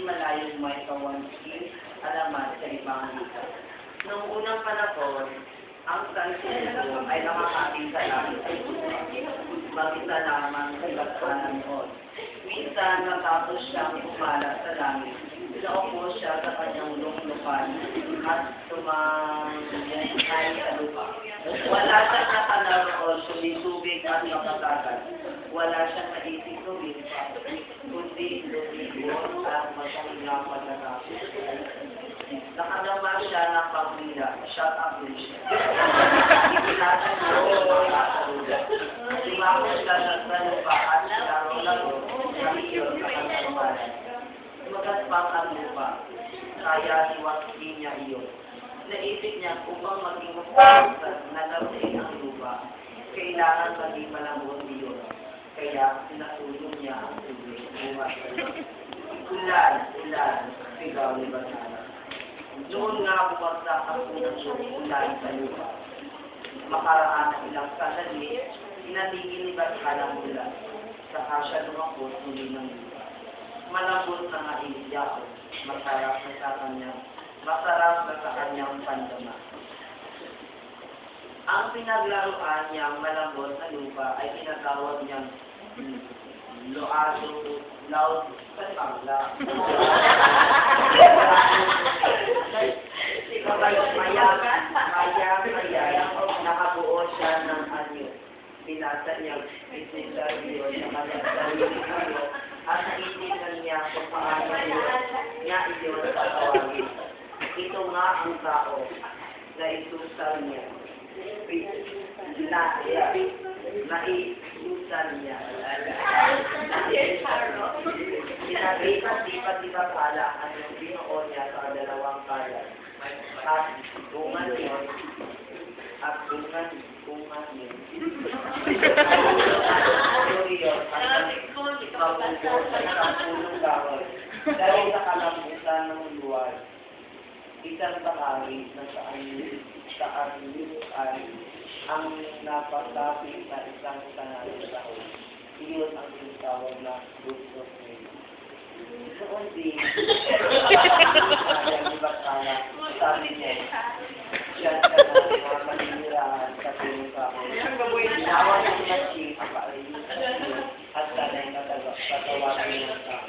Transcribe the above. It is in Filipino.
malayong may kawansi alaman sa ibang lugar. Noong unang panahon, ang sansimulo ay nakakating sa langit ay mag-isa lamang sa ibasanan noon. Minsan, matapos siyang umalat sa langit, naupo siya sa kanyang lunglupan at tumangay sa lupa. Wala siyang nakalaroon, kundi tubig at makatagal. Wala siyang naisip tubig, kundi lumibot at magpahinga pagkatapos. Nakadama siya ng pamilya, shut up din siya. Ikinasa niya ang mga kasalugan. Tumako siya sa lupa at laro-laro sa iyon sa kanyang bahay. Magaspang ang lupa, kaya iwasli niya iyon. Naisip niya upang maging masalusan na laruin ang lupa, kailangan maging malambot iyon. Kaya sinatulong niya ang tubig buhat sa lupa. Ulan, ulan, sigaw ni Banana. Doon nga bumagsak ang unang ulan sa lupa. Makaraan ng ilang sandali, inatigil ni Banana ang ulan. Saka siya lumapot muli ng lupa. Malambot na nga iiyak, masarap na sa kanyang pandama. Ang pinaglaruan niyang malambot sa lupa ay tinatawag niyang loud pangla. Maya, nakabuo siya ng anyo. Binasa niyang isindaryo sa kanyang sarili at naisipan niya kung paano niya iyon tatawagin. Ito nga ang tao na isusal niya. Naisusan niya. Sinabihan di ba pala ang binuo niya sa dalawang kalat. At bungan yun. At bungan yun. Pulong gawin. Dahil sa kalambutan ng luwal, isang bahagi na saan ang napagdapit sa isang sanayang tao. Iyon ang tinatawag na Luzon nila. Noon din, ang ibasala, sabi niya, siya sa mga paninirahan sa pinusahon. Ginawa ng machine, at sanay na tatawagin ng tao.